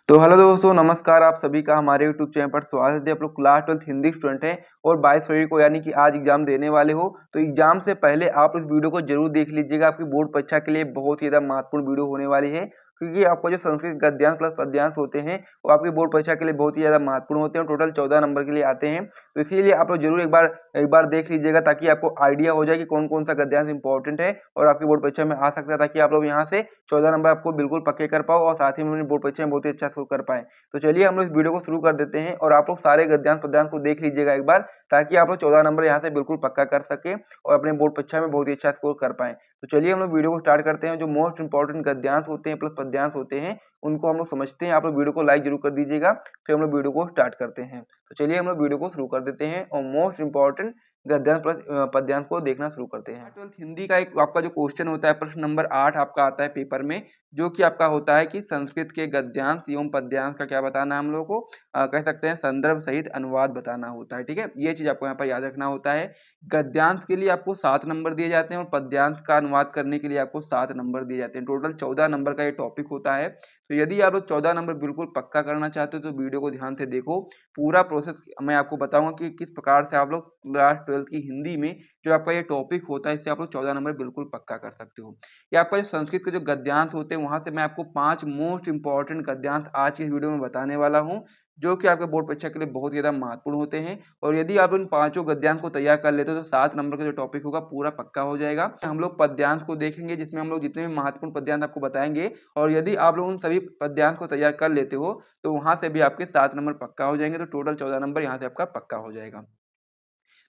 तो हेलो दोस्तों, नमस्कार। आप सभी का हमारे यूट्यूब चैनल पर स्वागत है। आप लोग क्लास 12 हिंदी स्टूडेंट हैं और 22 फरवरी को यानी कि आज एग्जाम देने वाले हो। तो एग्जाम से पहले आप इस वीडियो को जरूर देख लीजिएगा। आपकी बोर्ड परीक्षा के लिए बहुत ही ज़्यादा महत्वपूर्ण वीडियो होने वाली है, क्योंकि आपको जो संस्कृत गद्यांश प्लस पद्यांश होते हैं वो आपकी बोर्ड परीक्षा के लिए बहुत ही ज़्यादा महत्वपूर्ण होते हैं। टोटल 14 नंबर के लिए आते हैं, तो इसीलिए आप लोग जरूर एक बार देख लीजिएगा, ताकि आपको आइडिया हो जाए कि कौन कौन सा गद्यांश इंपॉर्टेंट है और आपकी बोर्ड परीक्षा में आ सकता है, ताकि आप लोग यहाँ से 14 नंबर आपको बिल्कुल पक्के कर पाओ और साथ ही में अपनी बोर्ड परीक्षा में बहुत ही अच्छा स्कोर कर पाए। तो चलिए हम लोग इस वीडियो को शुरू कर देते हैं और आप लोग सारे गद्यांश पद्यांश को देख लीजिएगा एक बार, ताकि आप लोग 14 नंबर यहाँ से बिल्कुल पक्का कर सके और अपने बोर्ड परीक्षा में बहुत ही अच्छा स्कोर कर पाए। तो चलिए हम लोग वीडियो को स्टार्ट करते हैं। जो मोस्ट इंपॉर्टेंट गद्यांश होते हैं प्लस पद्यांश होते हैं उनको हम लोग समझते हैं। आप लोग वीडियो को लाइक जरूर कर दीजिएगा, फिर हम लोग वीडियो को स्टार्ट करते हैं। तो चलिए हम लोग वीडियो को शुरू कर देते हैं और मोस्ट इंपॉर्टेंट गद्यांश प्लस पद्यांश को देखना शुरू करते हैं। 12th हिंदी का एक आपका जो क्वेश्चन होता है, प्रश्न नंबर 8 आपका आता है पेपर में, जो कि आपका होता है कि संस्कृत के गद्यांश एवं पद्यांश का क्या बताना है हम लोगों को, कह सकते हैं संदर्भ सहित अनुवाद बताना होता है। ठीक है, ये चीज आपको यहाँ पर याद रखना होता है। गद्यांश के लिए आपको 7 नंबर दिए जाते हैं और पद्यांश का अनुवाद करने के लिए आपको 7 नंबर दिए जाते हैं। टोटल 14 नंबर का ये टॉपिक होता है। तो यदि आप लोग 14 नंबर बिल्कुल पक्का करना चाहते हो तो वीडियो को ध्यान से देखो। पूरा प्रोसेस मैं आपको बताऊंगा कि किस प्रकार से आप लोग क्लास 12 की हिंदी में जो आपका ये टॉपिक होता है, इससे आप लोग 14 नंबर बिल्कुल पक्का कर सकते हो। ये आपका जो संस्कृत के जो गद्यांश होते हैं वहां से मैं आपको 5 मोस्ट इंपॉर्टेंट गद्यांश आज की इस वीडियो में बताने वाला हूं, जो कि आपके बोर्ड परीक्षा के लिए बहुत ही ज्यादा महत्वपूर्ण होते हैं। और यदि आप इन पांचों गद्यांश को तैयार कर लेते हो तो 7 नंबर का जो टॉपिक होगा पूरा पक्का हो जाएगा। हम लोग पद्यांश को देखेंगे, जिसमें हम लोग जितने भी महत्वपूर्ण पद्यांश आपको बताएंगे, और यदि आप लोग उन सभी पद्यांश को तैयार कर लेते हो तो वहां से भी आपके 7 नंबर पक्का हो जाएंगे। तो टोटल 14 नंबर यहाँ से आपका पक्का हो जाएगा।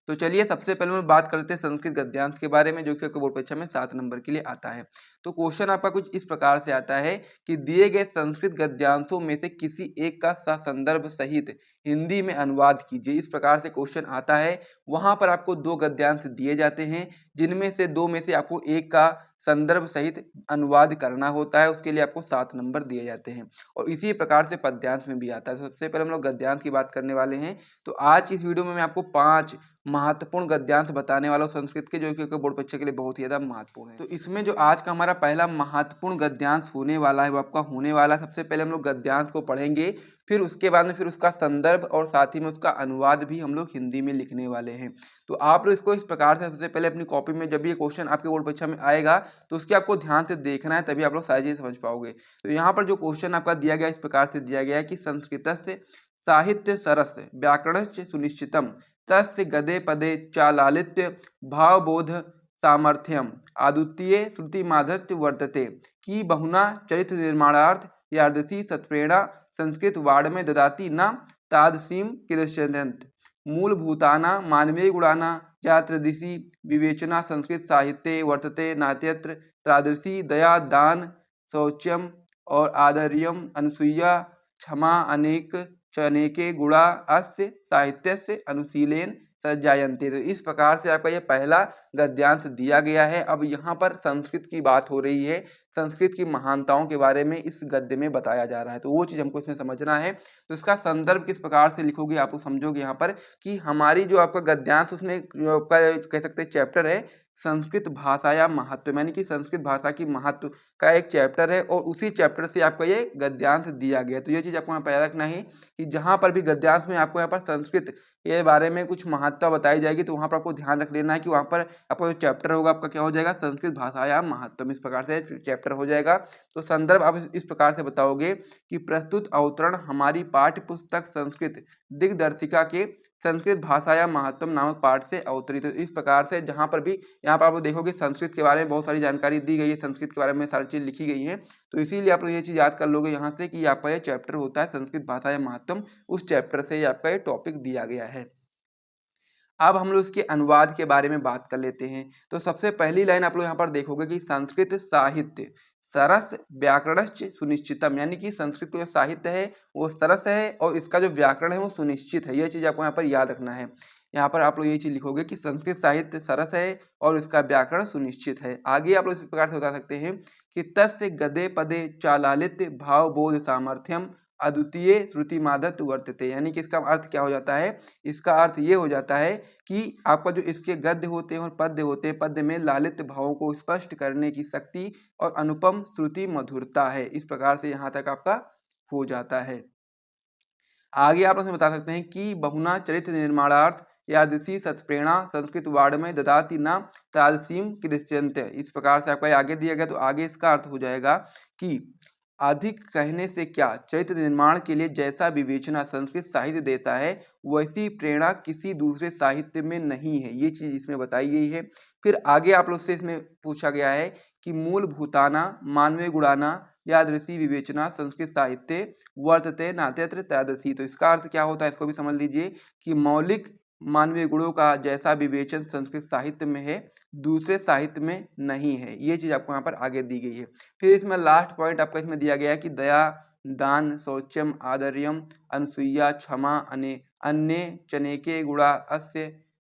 तो चलिए सबसे पहले मैं बात करते हैं संस्कृत गद्यांश के बारे में, जो कि आपके बोर्ड परीक्षा में 7 नंबर के लिए आता है। तो क्वेश्चन आपका कुछ इस प्रकार से आता है कि दिए गए संस्कृत गद्यांशों में से किसी एक का संदर्भ सहित हिंदी में अनुवाद कीजिए। इस प्रकार से क्वेश्चन आता है। वहां पर आपको 2 गद्यांश दिए जाते हैं, जिनमें से 2 में से आपको एक का संदर्भ सहित अनुवाद करना होता है। उसके लिए आपको 7 नंबर दिए जाते हैं और इसी प्रकार से पद्यांश में भी आता है। सबसे पहले हम लोग गद्यांश की बात करने वाले हैं। तो आज की इस वीडियो में मैं आपको 5 महत्वपूर्ण गद्यांश बताने वाला हूं संस्कृत के, जो कि बोर्ड परीक्षा के लिए बहुत ही ज्यादा महत्वपूर्ण है। तो इसमें जो आज का हमारा पहला महत्वपूर्ण गद्यांश होने वाला है वो आपका होने वाला है, सबसे पहले हम लोग गद्यांश को पढ़ेंगे, फिर उसके बाद में फिर उसका संदर्भ और साथ ही में उसका अनुवाद भी हम लोग हिंदी में लिखने वाले हैं। तो आप लोग इसको इस प्रकार से सबसे पहले अपनी कॉपी में जब ये क्वेश्चन आपके बोर्ड परीक्षा में आएगा तो उसके आपको ध्यान से देखना है, तभी आप लोग सारी चीजें समझ पाओगे। तो यहाँ पर जो क्वेश्चन आपका दिया गया इस प्रकार से दिया गया है कि संस्कृतस्य साहित्य सरस व्याकरणस्य सुनिश्चितम तस्य गदे पदे चालालित्य भावबोध सामर्थ्यम आदुतीये श्रुति माधत्य वर्तते कि बहुना चरित्र निर्माणार्थ यादृशी सत्प्रेरणा संस्कृत वाड़ में ददाति न तादसीम किदृश्यन्त मूलभूताना मानवीय गुणाना यात्र दिशि विवेचना संस्कृत साहित्ये वर्तते नात्यत्र तादृशी दया दान शौच्यम और आदर्यम अनुसूया क्षमा अनेक चनेके गुणा अस्य साहित्यस्य अनुशीलेन सज्जायन्ते। तो इस प्रकार से आपका यह पहला गद्यांश दिया गया है। अब यहाँ पर संस्कृत की बात हो रही है, संस्कृत की महानताओं के बारे में इस गद्य में बताया जा रहा है, तो वो चीज हमको इसमें समझना है। तो इसका संदर्भ किस प्रकार से लिखोगे आप लोग समझोगे यहाँ पर कि हमारी जो आपका गद्यांश उसमें जो आपका कह सकते हैं चैप्टर है संस्कृत भाषा या महत्व, यानी कि संस्कृत भाषा की महत्व का एक चैप्टर है और उसी चैप्टर से आपको ये गद्यांश दिया गया है। तो ये चीज आपको यहाँ पर याद रखना है कि जहां पर भी गद्यांश में आपको यहाँ पर संस्कृत के बारे में कुछ महत्ता बताई जाएगी तो वहां पर आपको ध्यान रख लेना है कि वहां पर आपका जो चैप्टर होगा आपका क्या हो जाएगा, संस्कृत भाषा या महत्व, इस प्रकार से चैप्टर हो जाएगा। तो संदर्भ आप इस प्रकार से बताओगे कि प्रस्तुत अवतरण हमारी पाठ्य पुस्तक संस्कृत दिग्दर्शिका के संस्कृत भाषा या महत्व नामक पाठ से अवतरित। तो इस प्रकार से जहां पर भी यहाँ पर आप देखोगे संस्कृत के बारे में बहुत सारी जानकारी दी गई है, संस्कृत के बारे में सारी चीज लिखी गई है। तो इसीलिए आप लोग ये चीज याद कर लोगे यहाँ से कि आपका ये चैप्टर होता है संस्कृत भाषा या महत्व, उस चैप्टर से आपका ये टॉपिक दिया गया है। अब हम लोग इसके अनुवाद के बारे में बात कर लेते हैं। तो सबसे पहली लाइन आप लोग यहाँ पर देखोगे कि संस्कृत साहित्य सरस व्याकरणश्च सुनिश्चितम, यानी कि संस्कृत का जो साहित्य है वो सरस है और इसका जो व्याकरण है वो सुनिश्चित है। यह चीज आपको यहाँ पर याद रखना है। यहाँ पर आप लोग ये चीज लिखोगे कि संस्कृत साहित्य सरस है और इसका व्याकरण सुनिश्चित है। आगे आप लोग इस प्रकार से बता सकते हैं कि तस्य गदे पदे चालालित्य भाव बोध सामर्थ्यम अद्वितीय श्रुति मादत्त वर्तते, यानी कि इसका अर्थ क्या हो जाता है, इसका अर्थ ये हो जाता है कि आपका जो इसके गद्य होते हैं और पद्य होते हैं, पद्य में लालित्य भावों को स्पष्ट करने की शक्ति और अनुपम श्रुति मधुरता है। इस प्रकार से यहाँ तक आपका हो जाता है। आगे आप उसमें बता सकते हैं कि बहुना चरित्र निर्माणार्थ यादृशी सत्प्रेरणा संस्कृत वाड में ददाति न तादृशीम किदृश्यन्ते। इस प्रकार से आपका आगे दिया गया, तो आगे इसका अर्थ हो जाएगा कि अधिक कहने से क्या, चरित्र निर्माण के लिए जैसा विवेचना संस्कृत साहित्य देता है वैसी प्रेरणा किसी दूसरे साहित्य में नहीं है। ये चीज इसमें बताई गई है। फिर आगे आप लोग से इसमें पूछा गया है कि मूलभूताना मानवीय गुणाना यादृशी विवेचना संस्कृत साहित्य वर्तते नात्यत्र तदसी। तो इसका अर्थ क्या होता है, इसको भी समझ लीजिए कि मौलिक मानवीय गुणों का जैसा विवेचन संस्कृत साहित्य में है दूसरे साहित्य में नहीं है। ये चीज आपको यहाँ पर आगे दी गई है। फिर इसमें लास्ट पॉइंट आपका इसमें दिया गया है कि दया दान शौचम आदर्यम अनुसूया क्षमा अन्य चनेके गुणा अस्य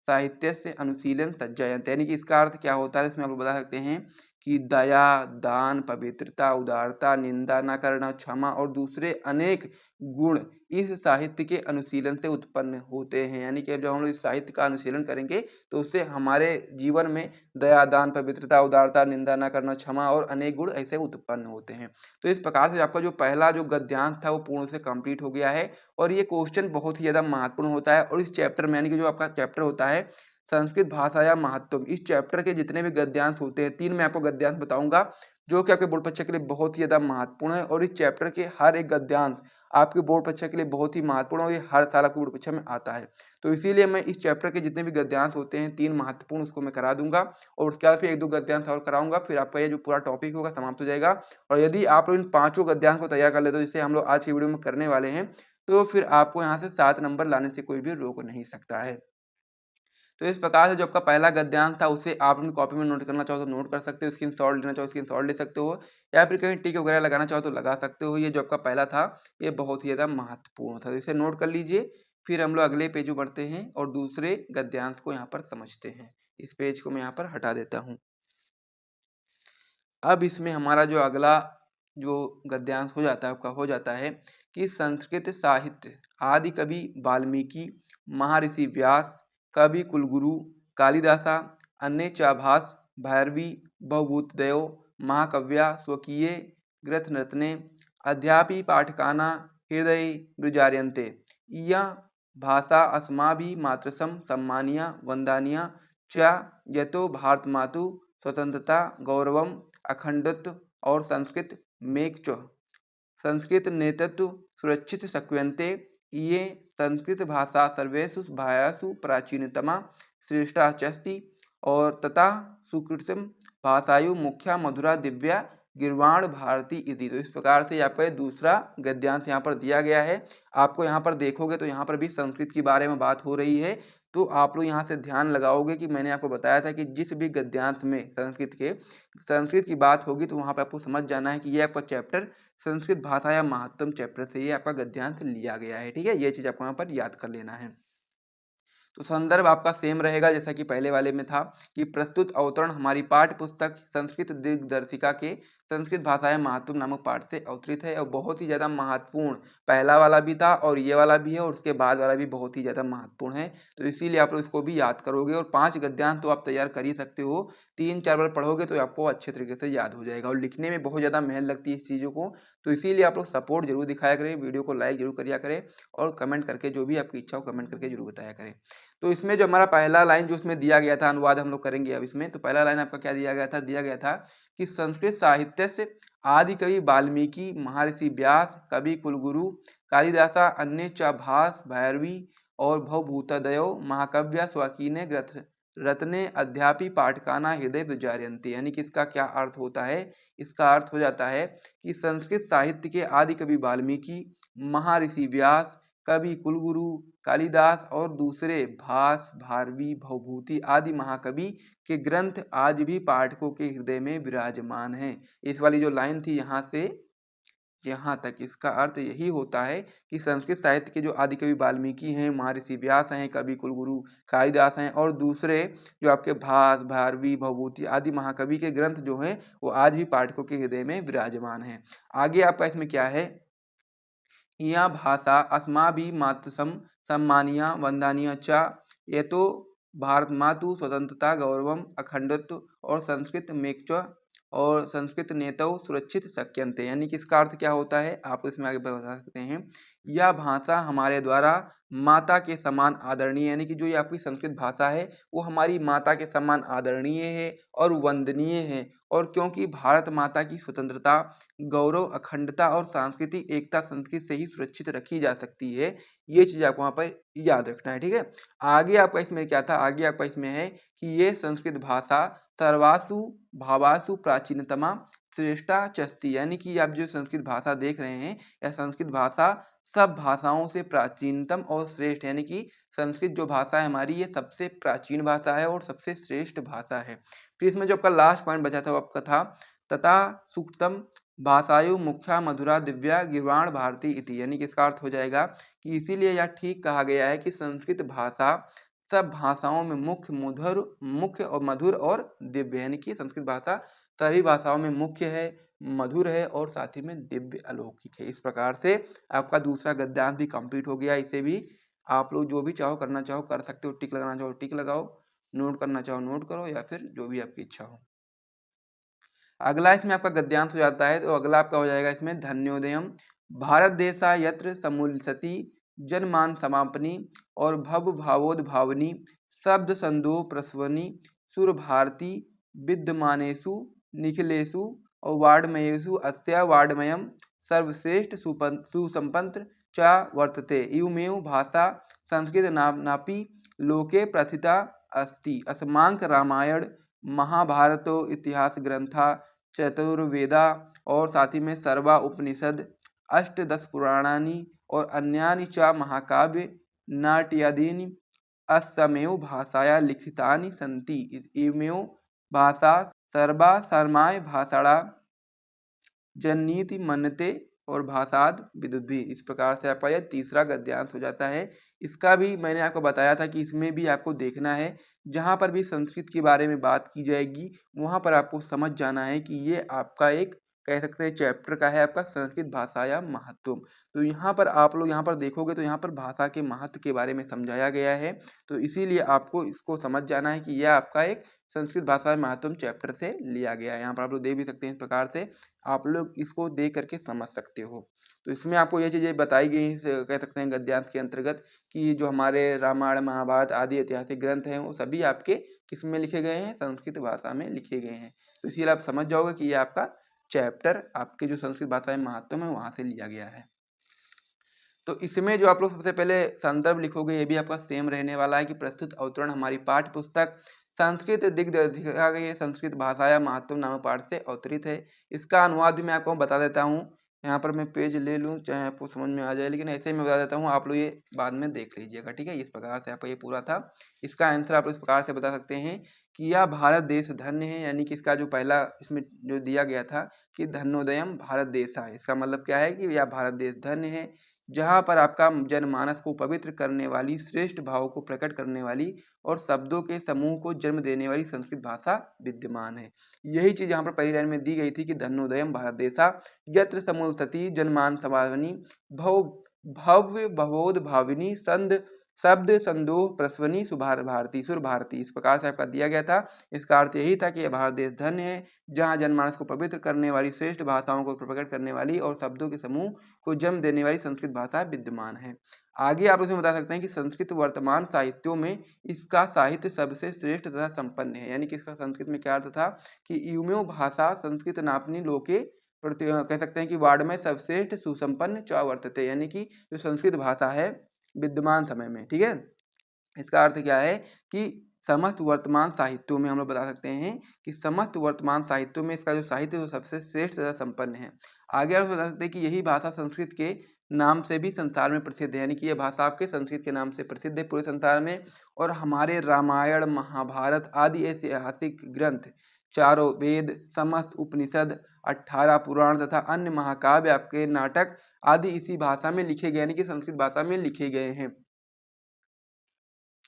साहित्य से अनुशीलन सज्जायन्ते। यानी कि इसका अर्थ क्या होता है, इसमें आप बता सकते हैं कि दया दान पवित्रता उदारता निंदा न करना क्षमा और दूसरे अनेक गुण इस साहित्य के अनुशीलन से उत्पन्न होते हैं। यानी कि जब हम लोग इस साहित्य का अनुशीलन करेंगे तो उससे हमारे जीवन में दया दान पवित्रता उदारता निंदा न करना क्षमा और अनेक गुण ऐसे उत्पन्न होते हैं। तो इस प्रकार से आपका जो पहला जो गद्यांश था वो पूर्ण से कंप्लीट हो गया है। और ये क्वेश्चन बहुत ही ज्यादा महत्वपूर्ण होता है। और इस चैप्टर में यानी कि जो आपका चैप्टर होता है संस्कृत भाषा या महत्व, इस चैप्टर के जितने भी गद्यांश होते हैं, 3 मैं आपको गद्यांश बताऊंगा जो कि आपके बोर्ड परीक्षा के लिए बहुत ही ज्यादा महत्वपूर्ण है। और इस चैप्टर के हर एक गद्यांश आपके बोर्ड परीक्षा के लिए बहुत ही महत्वपूर्ण और ये हर साल आपके बोर्ड परीक्षा में आता है। तो इसीलिए मैं इस चैप्टर के जितने भी गद्यांश होते हैं 3 महत्वपूर्ण उसको मैं करा दूंगा और उसके बाद फिर 1-2 गद्यांश और कराऊंगा। फिर आपका ये जो पूरा टॉपिक होगा समाप्त हो जाएगा। और यदि आप लोग इन 5 गद्यांश को तैयार कर लेते हो जिसे हम लोग आज की वीडियो में करने वाले हैं, तो फिर आपको यहाँ से 7 नंबर लाने से कोई भी रोक नहीं सकता है। तो इस प्रकार से जो आपका पहला गद्यांश था उसे आप अपनी कॉपी में नोट करना चाहो तो नोट कर सकते हो, स्क्रीनशॉट लेना चाहो स्क्रीनशॉट ले सकते हो, या फिर कहीं टिक वगैरह लगाना चाहो तो लगा सकते हो। ये जो आपका पहला था ये बहुत ही ज़्यादा महत्वपूर्ण था, इसे नोट कर लीजिए। फिर हम लोग अगले पेज में बढ़ते हैं और दूसरे गद्यांश को यहाँ पर समझते हैं। इस पेज को मैं यहाँ पर हटा देता हूँ। अब इसमें हमारा जो अगला जो गद्यांश हो जाता है आपका हो जाता है कि संस्कृत साहित्य आदि कवि वाल्मीकि महर्षि व्यास कवि कुलगुरु कालिदासा अन्य चाभास भैरवी बहुभूतदयो महाकव्या स्वकीय ग्रंथरत्ने अध्यापि पाठकाना हृदय विजार्यन्ते यह भाषा अस्माभि मातृसम सम्मानिया वंदनीया च यतो भारतमातु स्वतंत्रता गौरवम अखंडत्व और संस्कृत मेघ संस्कृत नेतृत्व सुरक्षित शक्यन्ते ये संस्कृत भाषा सर्वेषु भाषासु प्राचीनतमा श्रेष्ठा चस्ति और तथा सुकृतम भाषायु मुख्या मधुरा दिव्या गिरवाण भारती इति। तो इस प्रकार से आपका ये दूसरा गद्यांश यहाँ पर दिया गया है। आपको यहाँ पर देखोगे तो यहाँ पर भी संस्कृत के बारे में बात हो रही है। तो आप लोग यहाँ से ध्यान लगाओगे कि मैंने आपको बताया था कि जिस भी गद्यांश में संस्कृत की बात होगी तो वहाँ पर आपको समझ जाना है कि ये आपका चैप्टर संस्कृत भाषा या महत्तम चैप्टर से ये आपका गद्यांश लिया गया है। ठीक है, ये चीज आपको यहाँ पर याद कर लेना है। तो संदर्भ आपका सेम रहेगा जैसा कि पहले वाले में था कि प्रस्तुत अवतरण हमारी पाठ्य पुस्तक संस्कृत दिग्दर्शिका के संस्कृत भाषा या महत्व नामक पाठ से अवतरित है। और बहुत ही ज़्यादा महत्वपूर्ण पहला वाला भी था और ये वाला भी है और उसके बाद वाला भी बहुत ही ज़्यादा महत्वपूर्ण है। तो इसीलिए आप लोग इसको भी याद करोगे और 5 गद्यांश तो आप तैयार कर ही सकते हो। 3-4 बार पढ़ोगे तो आपको अच्छे तरीके से याद हो जाएगा। और लिखने में बहुत ज़्यादा मेहनत लगती है इस चीज़ों को, तो इसीलिए आप लोग सपोर्ट जरूर दिखाया करें, वीडियो को लाइक जरूर करिया करें और कमेंट करके जो भी आपकी इच्छा हो कमेंट करके जरूर बताया करें। तो इसमें जो हमारा पहला लाइन जो इसमें दिया गया था अनुवाद हम लोग करेंगे अब इसमें। तो पहला लाइन आपका क्या दिया गया था कि संस्कृत साहित्य से आदि कवि वाल्मीकि महर्षि व्यास कवि कुलगुरु कालिदासा अन्य च भास भैरवी और भवभूतदयो महाकव्या स्वकीने ग्रथ रत्ने अध्यापी पाठकाना हृदय विजार्यन्ते। यानी कि इसका क्या अर्थ होता है, इसका अर्थ हो जाता है कि संस्कृत साहित्य के आदि कवि वाल्मीकि महर्षि व्यास कवि कुलगुरु कालिदास और दूसरे भास भारवी भवभूति आदि महाकवि के ग्रंथ आज भी पाठकों के हृदय में विराजमान हैं। इस वाली जो लाइन थी यहाँ से यहाँ तक, इसका अर्थ यही होता है कि संस्कृत साहित्य के जो आदि कवि वाल्मीकि हैं महर्षि व्यास हैं कवि कुलगुरु कालिदास हैं और दूसरे जो आपके भास भारवी भवभूति आदि महाकवि के ग्रंथ जो हैं वो आज भी पाठकों के हृदय में विराजमान हैं। आगे आपका इसमें क्या है, इया भाषा अस्माभि मातृसम सम्मानिया वंदनीय च ये तो भारत मातु स्वतंत्रता गौरवम अखंडत्व और संस्कृत मेघ और संस्कृत नेतौ सुरक्षित शक्यन्ते, यानी कि इसका अर्थ क्या होता है आप इसमें आगे बता सकते हैं। यह भाषा हमारे द्वारा माता के समान आदरणीय, यानी कि जो ये आपकी संस्कृत भाषा है वो हमारी माता के समान आदरणीय है और वंदनीय है, और क्योंकि भारत माता की स्वतंत्रता, गौरव, अखंडता और सांस्कृतिक एकता संस्कृत से ही सुरक्षित रखी जा सकती है। ये चीज आपको वहाँ पर याद रखना है, ठीक है। आगे आपका इसमें क्या था, आगे आपका इसमें है कि ये संस्कृत भाषा सर्वासु भावासु प्राचीनतमा श्रेष्ठा चस्ती, यानी कि आप जो संस्कृत भाषा देख रहे हैं यह संस्कृत भाषा सब भाषाओं से प्राचीनतम और श्रेष्ठ, यानी कि संस्कृत जो भाषा है हमारी ये सबसे प्राचीन भाषा है और सबसे श्रेष्ठ भाषा है। फिर इसमें जो आपका लास्ट पॉइंट बचा था वो आपका था तथा सूक्तम भाषायु मुख्या मधुरा दिव्या गिर्वाण भारती इति, यानी कि इसका अर्थ हो जाएगा कि इसीलिए यह ठीक कहा गया है कि संस्कृत भाषा सब भाषाओं में मुख्य और मधुर और दिव्य, यानी कि संस्कृत भाषा सभी भाषाओं में मुख्य है, मधुर है और साथ ही में दिव्य अलौकिक है। इस प्रकार से आपका दूसरा गद्यांश भी कंप्लीट हो गया। इसे भी आप लोग जो भी चाहो करना चाहो कर सकते हो, टिक लगाना चाहो टिक लगाओ, नोट करना चाहो नोट करो, या फिर जो भी आपकी इच्छा हो। अगला इसमें आपका गद्यांश हो जाता है, तो अगला आपका हो जाएगा इसमें धन्योदयम भारत देशा यत्र समुल्सति जनमान समापनी और भव भावोद भावनी शब्द संदोह प्रसवनी सुर भारती विद्यमानेषु निखिलेषु और वाड्मयेषु अस्या वाड्मयम सर्वश्रेष्ठ सुसंपन्न च वर्तते इवमेव भाषा संस्कृत नापि लोके प्रथिता अस्ति अस्मांक रामायण महाभारतो इतिहास ग्रंथा चतुर्वेदा और साथ ही में सर्वा उपनिषद अष्टदश पुराणानि और अन्यानि च महाकाव्य नाट्यादीनि अस्समेव भाषाया लिखितानि सन्ति इमेव भाषा सर्वा सर्माय भाषाणा जननीति मन्यते और भाषाद विदुद्भि। इस प्रकार से आपका यह तीसरा गद्यांश हो जाता है। इसका भी मैंने आपको बताया था कि इसमें भी आपको देखना है, जहाँ पर भी संस्कृत के बारे में बात की जाएगी वहाँ पर आपको समझ जाना है कि ये आपका एक कह सकते हैं चैप्टर का है आपका संस्कृत भाषा या महत्व। तो यहाँ पर आप लोग यहाँ पर देखोगे तो यहाँ पर भाषा के महत्व के बारे में समझाया गया है, तो इसीलिए आपको इसको समझ जाना है कि यह आपका एक संस्कृत भाषा महत्व चैप्टर से लिया गया है। यहाँ पर आप लोग देख भी सकते हैं, इस प्रकार से आप लोग इसको देख करके समझ सकते हो। तो इसमें आपको ये चीज़ें बताई गई हैं कह सकते हैं गद्यांश के अंतर्गत कि जो हमारे रामायण महाभारत आदि ऐतिहासिक ग्रंथ हैं वो सभी आपके किस में लिखे गए हैं, संस्कृत भाषा में लिखे गए हैं। तो इसीलिए आप समझ जाओगे कि ये आपका चैप्टर आपके जो संस्कृत भाषा में महत्व है वहाँ से लिया गया है। तो इसमें जो आप लोग सबसे पहले संदर्भ लिखोगे ये भी आपका सेम रहने वाला है कि प्रस्तुत अवतरण हमारी पाठ्य पुस्तक संस्कृत दिग्दर्शिका गई संस्कृत भाषा या महत्व नामक पाठ से अवतरित है। इसका अनुवाद भी मैं आपको बता देता हूँ, यहाँ पर मैं पेज ले लूँ चाहे आपको समझ में आ जाए, लेकिन ऐसे ही मैं बता देता हूँ, आप लोग ये बाद में देख लीजिएगा, ठीक है। इस प्रकार से आपका ये पूरा था। इसका आंसर आप इस प्रकार से बता सकते हैं कि यह भारत देश धन्य है, यानी कि इसका जो पहला इसमें जो दिया गया था कि धन्योदयम भारत देश है, इसका मतलब क्या है कि यह भारत देश धन्य है जहाँ पर आपका जनमानस को पवित्र करने वाली, श्रेष्ठ भाव को प्रकट करने वाली और शब्दों के समूह को जन्म देने वाली संस्कृत भाषा विद्यमान है। यही चीज यहाँ पर पहली लाइन में दी गई थी कि धन्योदयम भारत देशा यत्र समूलसती जनमान समावनी भव भव्य भवोद भाविनी संद शब्द संदोह प्रसवनी सुभार भारती सुर भारती। इस प्रकार से आपका दिया गया था। इसका अर्थ यही था कि यह भारत देश धन्य है जहाँ जनमानस को पवित्र करने वाली, श्रेष्ठ भाषाओं को प्रकट करने वाली और शब्दों के समूह को जन्म देने वाली संस्कृत भाषा विद्यमान है। आगे आप इसमें बता सकते हैं कि संस्कृत वर्तमान साहित्यों में इसका साहित्य सबसे श्रेष्ठ तथा संपन्न है, यानी कि इसका संस्कृत में क्या अर्थ था कि यूम्यो भाषा संस्कृत नापनी लोके कह सकते हैं कि वार्ड में सर्वश्रेष्ठ सुसंपन्न च वर्तते, यानी कि जो संस्कृत भाषा है विद्यमान समय में, ठीक है। इसका अर्थ क्या है कि समस्त वर्तमान साहित्यों में हम लोग बता सकते हैं कि समस्त वर्तमान साहित्यों में इसका जो साहित्य है वो सबसे श्रेष्ठ तथा संपन्न है। आगे हम बता सकते हैं कि यही भाषा संस्कृत के नाम से भी संसार में प्रसिद्ध है, यानी कि यह भाषा आपके संस्कृत के नाम से प्रसिद्ध है पूरे संसार में। और हमारे रामायण महाभारत आदि ऐतिहासिक ग्रंथ, चारों वेद, समस्त उपनिषद, 18 पुराण तथा अन्य महाकाव्य, आपके नाटक आदि इसी भाषा में लिखे गए, यानी कि संस्कृत भाषा में लिखे गए हैं।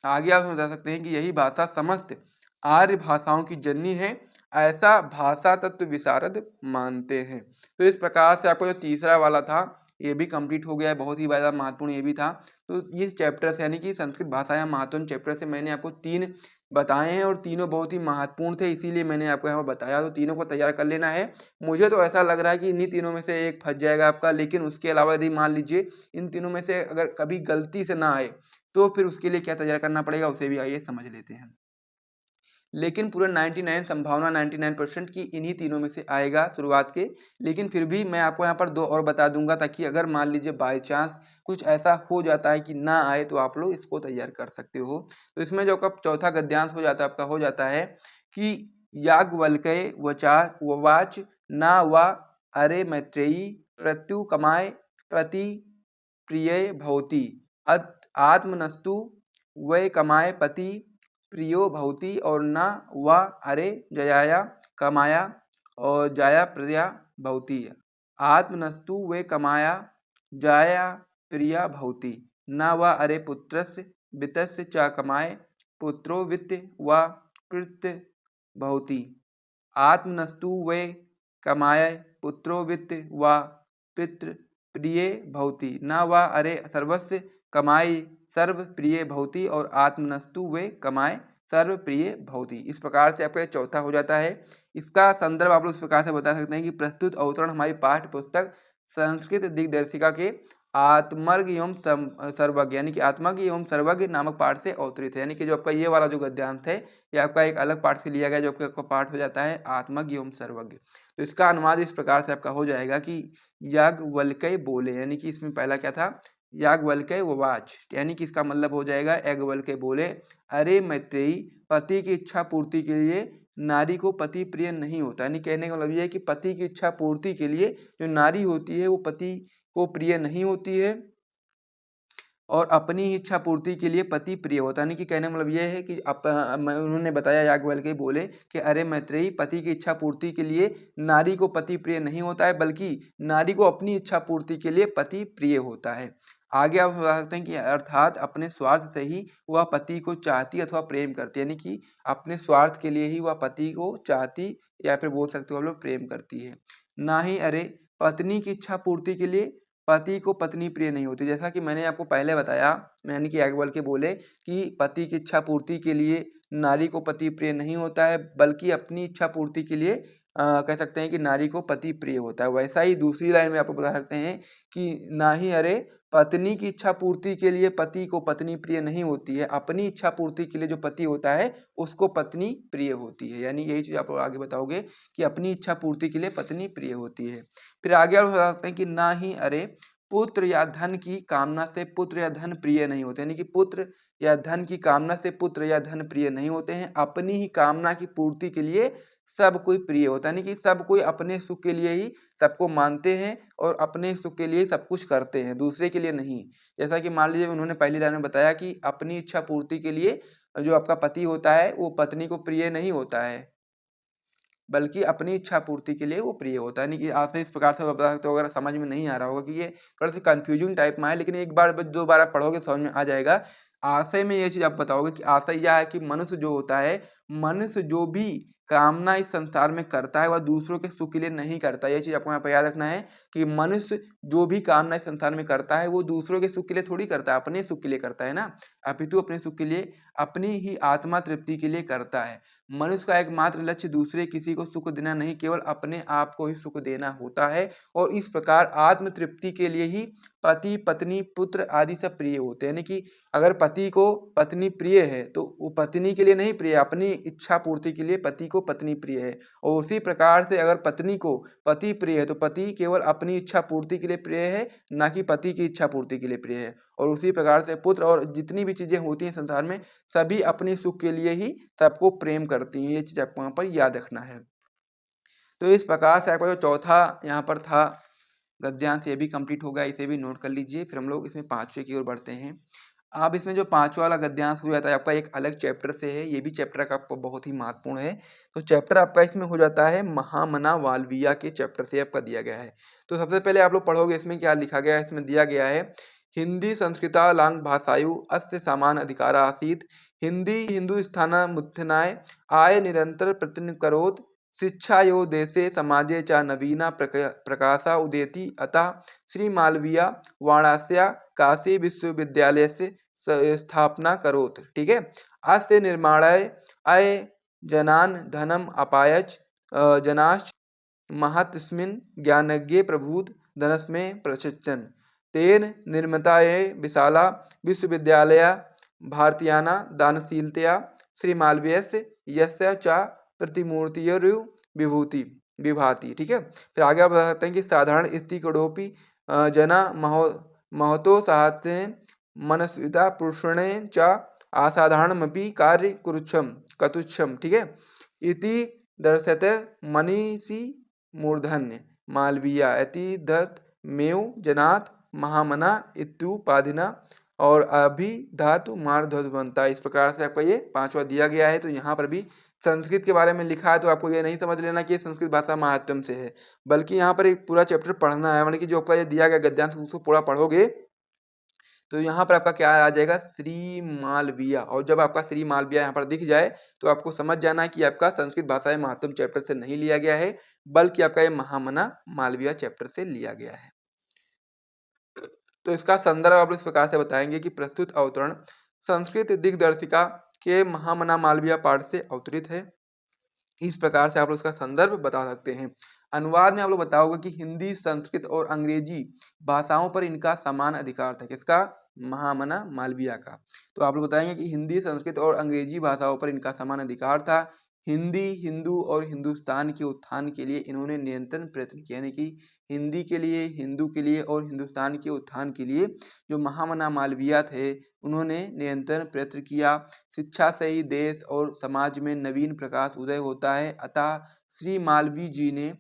आगे आप बता सकते हैं कि यही भाषा समस्त आर्य भाषाओं की जननी है, ऐसा भाषा तत्व विशारद मानते हैं। तो इस प्रकार से आपको जो तीसरा वाला था ये भी कंप्लीट हो गया है, बहुत ही ज़्यादा महत्वपूर्ण ये भी था। तो इस चैप्टर से यानी कि संस्कृत भाषा या महत्वपूर्ण चैप्टर से मैंने आपको 3 बताए हैं और तीनों बहुत ही महत्वपूर्ण थे, इसीलिए मैंने आपको यहाँ पर बताया। तो तीनों को तैयार कर लेना है। मुझे तो ऐसा लग रहा है कि इन्हीं तीनों में से एक फंस जाएगा आपका, लेकिन उसके अलावा यदि मान लीजिए इन तीनों में से अगर कभी गलती से ना आए तो फिर उसके लिए क्या तैयार करना पड़ेगा, उसे भी आइए समझ लेते हैं। लेकिन पूरा 99 संभावना 99% की इन्हीं तीनों में से आएगा शुरुआत के। लेकिन फिर भी मैं आपको यहाँ पर दो और बता दूंगा, ताकि अगर मान लीजिए बाय चांस कुछ ऐसा हो जाता है कि ना आए तो आप लोग इसको तैयार कर सकते हो। तो इसमें जो आपका चौथा गद्यांश हो जाता है आपका हो जाता है कि याज्ञवल्क्य ववाच ना वा अरे मैत्रेयी प्रत्यु कमाय प्रति प्रिय भवति आत्मनस्तु वै कमाय पति प्रियो भवति और न वा अरे जयाया कमाया और जाया प्रिया भवति आत्मनस्तु वे कमाया जाया प्रिया भवति न वा अरे पुत्रस्य वित्तस्य च कमाय पुत्रो वित्त वा कृत भवति आत्मनस्तु वे कमाय पुत्रो वित्त वा पितृ प्रिय भवति न वा अरे सर्वस्य कमाई सर्व प्रिय भवति और आत्मनस्तु वे कमाए सर्व प्रिय भवति। इस प्रकार से आपका चौथा हो जाता है। इसका संदर्भ आप लोग इस प्रकार से बता सकते हैं कि प्रस्तुत अवतरण हमारी पाठ्य पुस्तक संस्कृत दिग्दर्शिका के आत्मज्ञ एवं सर्वज्ञ यानी कि आत्मज्ञ एवं सर्वज्ञ नामक पाठ से अवतरित है। यानी कि जो आपका ये वाला जो गद्यांश है ये आपका एक अलग पाठ से लिया गया, जो आपका पाठ हो जाता है आत्मज्ञ एवं सर्वज्ञ। तो इसका अनुवाद इस प्रकार से आपका हो जाएगा कि याज्ञवल्क्य बोले, यानी कि इसमें पहला क्या था याज्ञवल्क्य ववाच, यानी कि इसका मतलब हो जाएगा याज्ञवल्क्य बोले अरे मैत्रेयी पति की इच्छा पूर्ति के लिए नारी को पति प्रिय नहीं होता। यानी कहने का मतलब यह है कि पति की इच्छा पूर्ति के लिए जो नारी होती है वो पति को प्रिय नहीं होती है और अपनी ही इच्छा पूर्ति के लिए पति प्रिय होता है। यानी कि कहने का मतलब यह है कि उन्होंने बताया याज्ञवल्क्य बोले कि अरे मैत्रेयी पति की इच्छा पूर्ति के लिए नारी को पति प्रिय नहीं होता है, बल्कि नारी को अपनी इच्छा पूर्ति के लिए पति प्रिय होता है। आगे आप बता सकते हैं कि अर्थात अपने स्वार्थ से ही वह पति को चाहती अथवा प्रेम करती है। यानी कि अपने स्वार्थ के लिए ही वह पति को चाहती या फिर बोल सकते हो आप लोग प्रेम करती है, ना ही अरे पत्नी की इच्छा पूर्ति के लिए पति को पत्नी प्रिय नहीं होती। जैसा कि मैंने आपको पहले बताया, यानी कि याज्ञवल्क्य बोले कि पति की इच्छा पूर्ति के लिए नारी को पति प्रिय नहीं होता है, बल्कि अपनी इच्छा पूर्ति के लिए कह सकते हैं कि नारी को पति प्रिय होता है। वैसा ही दूसरी लाइन में आपको बता सकते हैं कि ना ही अरे पत्नी की इच्छा पूर्ति के लिए पति को पत्नी प्रिय नहीं होती है, अपनी इच्छा पूर्ति के लिए जो पति होता है उसको पत्नी प्रिय होती है। यानी यही चीज आप आगे बताओगे कि अपनी इच्छा पूर्ति के लिए पत्नी प्रिय होती है। फिर आगे आप बता सकते हैं कि ना ही अरे पुत्र या धन की कामना से पुत्र या धन प्रिय नहीं होते। यानी कि पुत्र या धन की कामना से पुत्र या धन प्रिय नहीं होते हैं, अपनी ही कामना की पूर्ति के लिए सब कोई प्रिय होता है। यानी कि सब कोई अपने सुख के लिए ही सबको मानते हैं और अपने सुख के लिए सब कुछ करते हैं, दूसरे के लिए नहीं। जैसा कि मान लीजिए उन्होंने पहली लाइन में बताया कि अपनी इच्छा पूर्ति के लिए जो आपका पति होता है वो पत्नी को प्रिय नहीं होता है, बल्कि अपनी इच्छा पूर्ति के लिए वो प्रिय होता है। यानी कि आप इस प्रकार से बता सकते हो। अगर समझ में नहीं आ रहा होगा कि ये थोड़ा सा कंफ्यूजिंग टाइप में है, लेकिन एक बार दो बार आप पढ़ोगे समझ में आ जाएगा। आशय में ये चीज आप बताओगे कि आशय यह है कि मनुष्य जो होता है, मनुष्य जो भी कामना इस संसार में करता है वह दूसरों के सुख के लिए नहीं करता। ये चीज आपको यहाँ पर याद रखना है कि मनुष्य जो भी कामना इस संसार में करता है वो दूसरों के सुख के लिए थोड़ी करता है, अपने सुख के लिए करता है ना, अपितु अपने सुख के लिए, अपनी ही आत्मा तृप्ति के लिए करता है। मनुष्य का एकमात्र लक्ष्य दूसरे किसी को सुख देना नहीं, केवल अपने आप को ही सुख देना होता है। और इस प्रकार आत्म तृप्ति के लिए ही पति पत्नी पुत्र आदि सब प्रिय होते हैं। यानी कि अगर पति को पत्नी प्रिय है तो वो पत्नी के लिए नहीं प्रिय, अपनी इच्छा पूर्ति के लिए पति को पत्नी प्रिय है। और उसी प्रकार से अगर पत्नी को पति प्रिय है तो पति केवल अपनी इच्छा पूर्ति के लिए प्रिय है, ना कि पति की इच्छा पूर्ति के लिए प्रिय है। और उसी प्रकार से पुत्र और जितनी भी चीजें होती हैं संसार में सभी अपने सुख के लिए ही सबको प्रेम करती हैं। ये चीज आपको यहाँ पर याद रखना है। तो इस प्रकार से आपका जो चौथा यहाँ पर था गद्यांश ये भी कंप्लीट हो गया, इसे भी नोट कर लीजिए। फिर हम लोग इसमें पांचवे की ओर बढ़ते हैं। अब इसमें जो पांचवा वाला गद्यांश हो जाता है आपका एक अलग चैप्टर से है, ये भी चैप्टर का आपको बहुत ही महत्वपूर्ण है। तो चैप्टर आपका इसमें हो जाता है महामना वाल्विया के चैप्टर से आपका दिया गया है। तो सबसे पहले आप लोग पढ़ोगे इसमें क्या लिखा गया है। इसमें दिया गया है हिंदी संस्कृता लांग भाषायु अस्य समान अधिकार आसीत, हिंदी हिंदुस्थाना मुत्थनाय आय निरंतर प्रयत्न करोत, शिक्षा यो देशे समाजे च नवीना प्रकाशा उदेति, अतः श्री मालवीय वाराणस्या काशी विश्वविद्यालय से स्थापना करोत। ठीक है, अस्य निर्माणाय अय जनान धनम अपायच जनाश्च महतस्मिन् ज्ञानज्ञे प्रभूत धनस्मे प्रचचन् तेन निर्मिताये विशाला विश्वविद्यालया भारतीयाना दानशीलतया श्रीमालवीयस्य यस्य च प्रतिमूर्तिर्यु विभूति विभाति। ठीक है, फिर आगे आप बताते हैं कि साधारण स्त्री कड़ोपी जना महतो साहसेन मनस्विता पुरुषेण च असाधारणमपि कार्य कुरुक्षम कतुच्छम। ठीक है, इति दर्शयते मनीषी मूर्धन्य मालवीय इति दत्त मेव जनात महामना इत्युपाधिना और अभिधातु मार्धवंता। इस प्रकार से आपका ये पांचवा दिया गया है। तो यहाँ पर भी संस्कृत के बारे में लिखा है, तो आपको ये नहीं समझ लेना कि संस्कृत भाषा महात्म से है, बल्कि यहाँ पर एक पूरा चैप्टर पढ़ना है। मतलब कि जो आपका ये दिया गया गद्यांश उसको पूरा पढ़ोगे तो यहाँ पर आपका क्या आ जाएगा, श्री मालवीय। और जब आपका श्री मालवीय यहाँ पर दिख जाए तो आपको समझ जाना है कि आपका संस्कृत भाषा महात्म चैप्टर से नहीं लिया गया है, बल्कि आपका ये महामना मालवीय चैप्टर से लिया गया है। तो इसका संदर्भ आप इस प्रकार से बताएंगे कि प्रस्तुत अवतरण संस्कृत दिग्दर्शिका के महामना मालवीय पाठ से अवतरित है। इस प्रकार से आप लोग उसका संदर्भ बता सकते हैं। अनुवाद में आप लोग बताओगे कि हिंदी, संस्कृत और अंग्रेजी भाषाओं पर इनका समान अधिकार था। किसका? महामना मालवीय का। तो आप लोग बताएंगे कि हिंदी, संस्कृत और अंग्रेजी भाषाओं पर इनका समान अधिकार था। हिंदी, हिंदू और हिंदुस्तान के उत्थान के लिए इन्होंने निरंतर प्रयत्न किया, यानी कि हिंदी के लिए, हिंदू के लिए और हिंदुस्तान के उत्थान के लिए जो महामना मालवीय थे उन्होंने निरंतर प्रयत्न किया। शिक्षा से ही देश और समाज में नवीन प्रकाश उदय होता है। अतः श्री मालवीय जी ने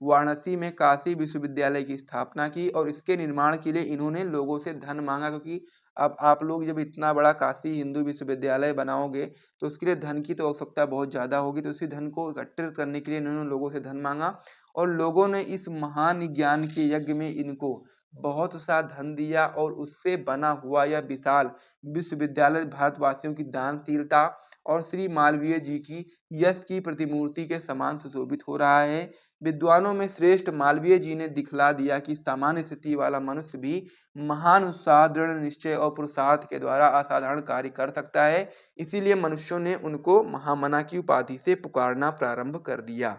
वाराणसी में काशी विश्वविद्यालय की स्थापना की और इसके निर्माण के लिए इन्होंने लोगों से धन मांगा, क्योंकि अब आप लोग जब इतना बड़ा काशी हिंदू विश्वविद्यालय बनाओगे तो उसके लिए धन की तो आवश्यकता बहुत ज़्यादा होगी। तो उसी धन को एकत्रित करने के लिए इन्होंने लोगों से धन मांगा और लोगों ने इस महान ज्ञान के यज्ञ में इनको बहुत सा धन दिया और उससे बना हुआ यह विशाल विश्वविद्यालय भारतवासियों की दानशीलता और श्री मालवीय जी की यश की प्रतिमूर्ति के समान सुशोभित हो रहा है। विद्वानों में श्रेष्ठ मालवीय जी ने दिखला दिया कि सामान्य स्थिति वाला मनुष्य भी महान उत्साह, दृढ़ निश्चय और पुरुषार्थ के द्वारा असाधारण कार्य कर सकता है। इसीलिए मनुष्यों ने उनको महामना की उपाधि से पुकारना प्रारंभ कर दिया।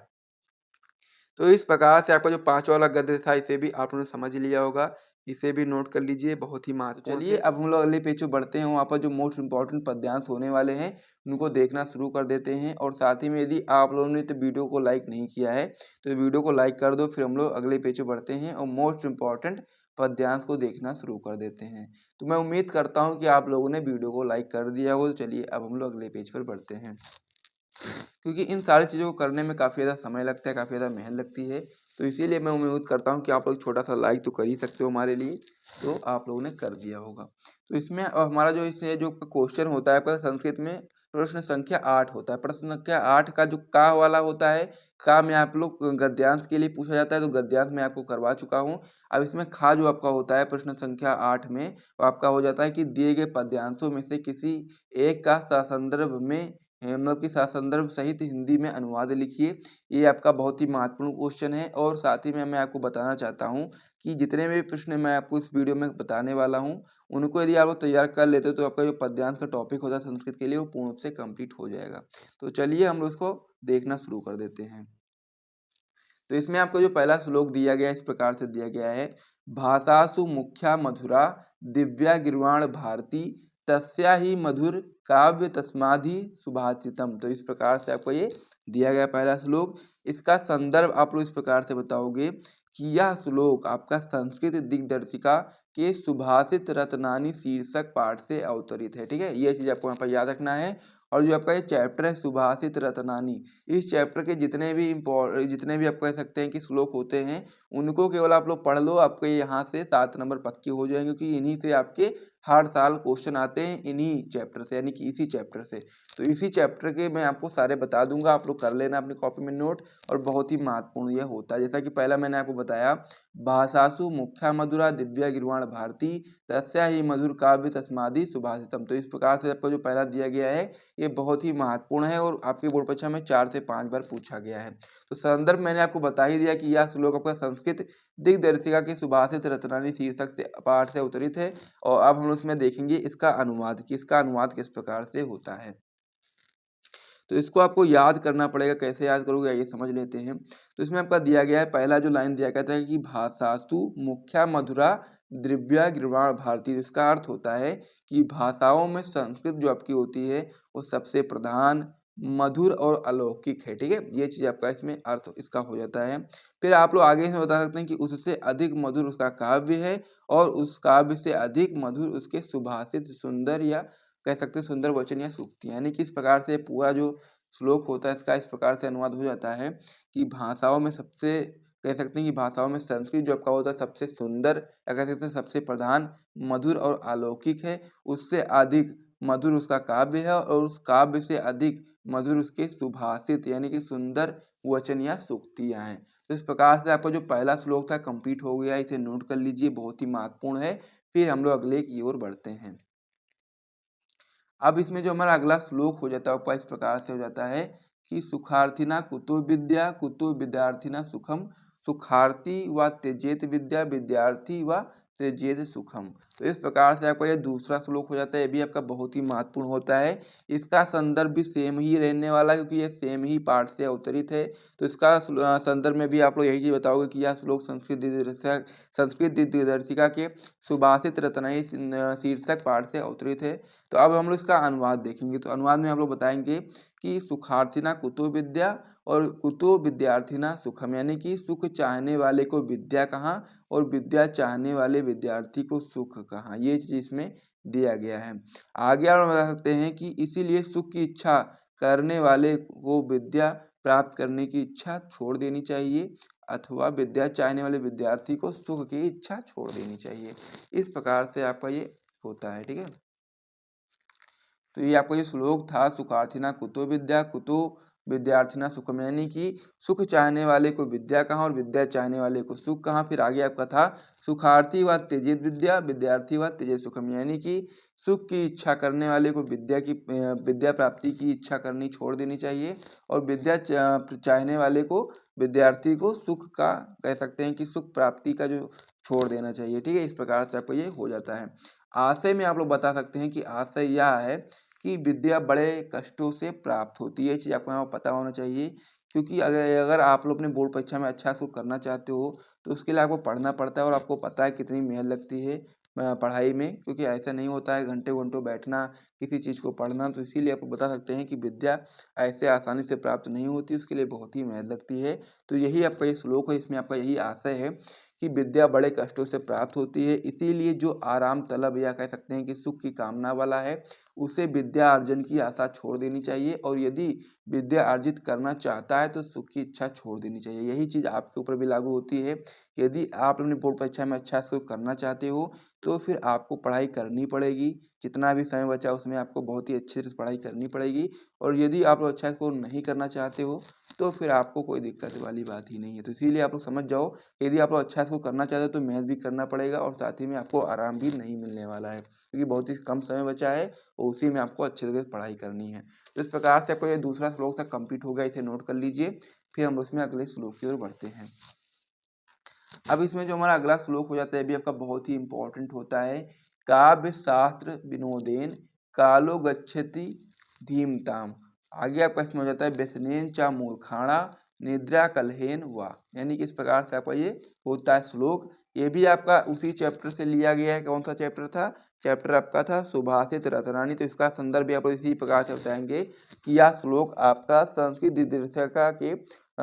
तो इस प्रकार से आपका जो पांचवा वाला गद्य था इसे भी आप लोगों ने समझ लिया होगा, इसे भी नोट कर लीजिए, बहुत ही महत्वपूर्ण। चलिए अब हम लोग अगले पेज पे बढ़ते हैं। वहाँ पर जो मोस्ट इंपॉर्टेंट पद्यांश होने वाले हैं उनको देखना शुरू कर देते हैं। और साथ ही में यदि आप लोगों ने तो वीडियो को लाइक नहीं किया है तो वीडियो को लाइक कर दो। फिर हम लोग अगले पेज पे बढ़ते हैं और मोस्ट इंपॉर्टेंट पद्यांश को देखना शुरू कर देते हैं। तो मैं उम्मीद करता हूँ कि आप लोगों ने वीडियो को लाइक कर दिया होगा। तो चलिए अब हम लोग अगले पेज पर बढ़ते हैं, क्योंकि इन सारी चीज़ों को करने में काफ़ी ज़्यादा समय लगता है, काफ़ी ज़्यादा मेहनत लगती है। तो इसीलिए मैं उम्मीद करता हूँ कि आप लोग छोटा सा लाइक तो कर ही सकते हो हमारे लिए, तो आप लोगों ने कर दिया होगा। तो इसमें हमारा जो इसमें जो क्वेश्चन होता है आपका संस्कृत में प्रश्न संख्या 8 होता है। प्रश्न संख्या 8 का जो का वाला होता है, का में आप लोग गद्यांश के लिए पूछा जाता है, तो गद्यांश मैं आपको करवा चुका हूँ। अब इसमें खा जो आपका होता है प्रश्न संख्या 8 में, वो आपका हो जाता है कि दिए गए पद्यांशों में से किसी एक का ससंदर्भ में मतलब कि संदर्भ सहित हिंदी में अनुवाद लिखिए। ये आपका बहुत ही महत्वपूर्ण क्वेश्चन है। और साथ ही में मैं आपको बताना चाहता हूँ कि जितने भी प्रश्न मैं आपको इस वीडियो में बताने वाला हूँ उनको यदि आप लोग तैयार कर लेते हो तो आपका जो पद्यांश का टॉपिक होता है संस्कृत के लिए वो पूर्ण से कंप्लीट हो जाएगा। तो चलिए हम लोग इसको देखना शुरू कर देते हैं। तो इसमें आपको जो पहला श्लोक दिया गया है इस प्रकार से दिया गया है, भाषासु मुख्या मधुरा दिव्या गिर्वाण भारती तस्या ही मधुर काव्य तस्माधि सुभाषितम। तो इस प्रकार से आपको ये दिया गया पहला श्लोक। इसका संदर्भ आप लोग इस प्रकार से बताओगे कि यह श्लोक आपका संस्कृत दिग्दर्शिका के सुभाषित रत्नानी शीर्षक पाठ से अवतरित है। ठीक है, ये चीज आपको यहाँ पर याद रखना है। और जो आपका ये चैप्टर है सुभाषित रत्नानी, इस चैप्टर के जितने भी आप कह सकते हैं कि श्लोक होते हैं उनको केवल आप लोग पढ़ लो, आपके यहाँ से 7 नंबर पक्के हो जाएंगे, क्योंकि इन्हीं से आपके हर साल क्वेश्चन आते हैं, इन्हीं चैप्टर से, यानी कि इसी चैप्टर से। तो इसी चैप्टर के मैं आपको सारे बता दूंगा, आप लोग कर लेना अपनी कॉपी में नोट। और बहुत ही महत्वपूर्ण यह होता है, जैसा कि पहला मैंने आपको बताया, भाषासु मुख्या मधुरा दिव्या गिर्वाण भारती तस्या ही मधुर काव्य तस्मादि सुभाषितम। तो इस प्रकार से आपको जो पहला दिया गया है ये बहुत ही महत्वपूर्ण है और आपकी बोर्ड परीक्षा में 4 से 5 बार पूछा गया है। तो संदर्भ मैंने आपको बता ही दिया कि यह श्लोक आपका संस्कृत दिग्दर्शिका के सुभाषित रत्नानी शीर्षक से पाठ से अवतरित है। और अब हम लोग उसमें देखेंगे इसका अनुवाद कि इसका अनुवाद किस प्रकार से होता है। तो इसको आपको याद करना पड़ेगा, कैसे याद करोगे आइए समझ लेते हैं। तो इसमें आपका दिया गया है, पहला जो लाइन दिया गया था कि भाषासु मुख्या मधुरा द्रव्या गिर्वाण भारती। इसका अर्थ होता है कि भाषाओं में संस्कृत जो आपकी होती है वो सबसे प्रधान, मधुर और अलौकिक है। ठीक है, ये चीज आपका इसमें अर्थ इसका हो जाता है। फिर आप लोग आगे इसमें बता सकते हैं कि उससे अधिक मधुर उसका काव्य है और उस काव्य से अधिक मधुर उसके सुभाषित, सुंदर या कह सकते हैं सुंदर वचन या सूक्तियां। यानी कि इस प्रकार से पूरा जो श्लोक होता है इसका इस प्रकार से अनुवाद हो जाता है कि भाषाओं में सबसे कह सकते हैं कि भाषाओं में संस्कृत जो आपका होता है सबसे सुंदर या कह सकते हैं सबसे प्रधान, मधुर और अलौकिक है। उससे अधिक मधुर उसका काव्य है और उस काव्य से अधिक मधुर उसके सुभाषित यानी कि सुंदर वचन या सूक्तियां हैं। तो इस प्रकार से आपका जो पहला श्लोक था कंप्लीट हो गया, इसे नोट कर लीजिए, बहुत ही महत्वपूर्ण है। फिर हम लोग अगले की ओर बढ़ते हैं। अब इसमें जो हमारा अगला श्लोक हो जाता है वह इस प्रकार से हो जाता है कि सुखार्थिना कुतो विद्या कुतो विद्यार्थिना सुखम, सुखार्थी व त्यजेत विद्या विद्यार्थी व त्यजेत सुखम। तो इस प्रकार से आपका यह दूसरा श्लोक हो जाता है। ये भी आपका बहुत ही महत्वपूर्ण होता है। इसका संदर्भ भी सेम ही रहने वाला है क्योंकि ये सेम ही पाठ से अवतरित है। तो इसका संदर्भ में भी आप लोग यही चीज बताओगे कि यह श्लोक संस्कृत दिग्दर्शिका के सुभाषित रत्नाई शीर्षक पाठ से अवतरित है। तो अब हम लोग इसका अनुवाद देखेंगे। तो अनुवाद में हम लोग बताएंगे कि सुखार्थिना कुतो विद्या और कुतो विद्यार्थिना सुखम, यानी कि सुख चाहने वाले को विद्या कहाँ और विद्या चाहने वाले विद्यार्थी को सुख कहाँ, ये चीज इसमें दिया गया है। आगे आप बता सकते हैं कि इसीलिए सुख की इच्छा करने वाले को विद्या प्राप्त करने की इच्छा छोड़ देनी चाहिए अथवा विद्या चाहने वाले विद्यार्थी को सुख की इच्छा छोड़ देनी चाहिए। इस प्रकार से आपका ये होता है। ठीक है, तो ये आपका जो श्लोक था सुखार्थिना कुतो विद्या कुतो विद्यार्थिना सुखम, यानी कि सुख चाहने वाले को विद्या कहाँ और विद्या चाहने वाले को सुख कहाँ। फिर आगे आपका था सुखार्थी व त्यजेत विद्या विद्यार्थी व त्यजेत सुखम, यानी कि सुख की इच्छा करने वाले को विद्या प्राप्ति की इच्छा करनी छोड़ देनी चाहिए और विद्या चाहने वाले को विद्यार्थी को सुख का कह सकते हैं कि सुख प्राप्ति का जो छोड़ देना चाहिए। ठीक है, इस प्रकार से आपको ये हो जाता है। आशय में आप लोग बता सकते हैं कि आशय यह है कि विद्या बड़े कष्टों से प्राप्त होती है। ये चीज़ आपको यहाँ पता होना चाहिए क्योंकि अगर आप लोग अपने बोर्ड परीक्षा में अच्छा स्कोर करना चाहते हो तो उसके लिए आपको पढ़ना पड़ता है और आपको पता है कितनी मेहनत लगती है पढ़ाई में, क्योंकि ऐसा नहीं होता है घंटे घंटों बैठना किसी चीज़ को पढ़ना। तो इसीलिए आपको बता सकते हैं कि विद्या ऐसे आसानी से प्राप्त नहीं होती, उसके लिए बहुत ही मेहनत लगती है। तो यही आपका ये श्लोक है, इसमें आपका यही आशय है कि विद्या बड़े कष्टों से प्राप्त होती है। इसीलिए जो आराम तलब या कह सकते हैं कि सुख की कामना वाला है उसे विद्या अर्जन की आशा छोड़ देनी चाहिए और यदि विद्या अर्जित करना चाहता है तो सुख की इच्छा छोड़ देनी चाहिए। यही चीज़ आपके ऊपर भी लागू होती है। यदि आप अपनी बोर्ड परीक्षा में अच्छा स्कोर करना चाहते हो तो फिर आपको पढ़ाई करनी पड़ेगी, जितना भी समय बचा उसमें आपको बहुत ही अच्छे से पढ़ाई करनी पड़ेगी। और यदि आप लोग अच्छा स्कोर नहीं करना चाहते हो तो फिर आपको कोई दिक्कत वाली बात ही नहीं है। तो इसीलिए आप लोग समझ जाओ, यदि आप लोग अच्छा स्कोर करना चाहते हो तो मेहनत भी करना पड़ेगा और साथ ही में आपको आराम भी नहीं मिलने वाला है क्योंकि बहुत ही कम समय बचा है और उसी में आपको अच्छे तरीके से पढ़ाई करनी है। तो इस प्रकार से आपको ये दूसरा श्लोक तक कंप्लीट हो गया, इसे नोट कर लीजिए। फिर हम उसमें अगले श्लोक की ओर बढ़ते हैं। अब इसमें जो हमारा अगला श्लोक हो जाता है भी आपका बहुत ही इंपॉर्टेंट होता है। काव्य शास्त्र विनोदेन कालो गच्छति धीमताम। आगे आपका इसमें हो जाता है व्यसनेन चा मूर्खाणा निद्रा कलहेन वा, यानी कि इस प्रकार से आपका ये होता है श्लोक। ये भी आपका उसी चैप्टर से लिया गया है। कौन सा चैप्टर था? चैप्टर आपका था सुभाषित रत्नानी। तो इसका संदर्भ भी आप इसी प्रकार से बताएंगे कि यह श्लोक आपका संस्कृत दिग्दर्शिका के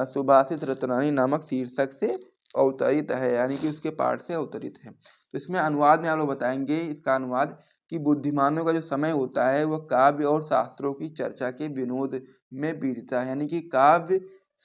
सुभाषित रत्नानी नामक शीर्षक से अवतरित है, यानी कि उसके पाठ से अवतरित है। तो इसमें अनुवाद में आप लोग बताएंगे इसका अनुवाद कि बुद्धिमानों का जो समय होता है वह काव्य और शास्त्रों की चर्चा के विनोद में बीतता है, यानी कि काव्य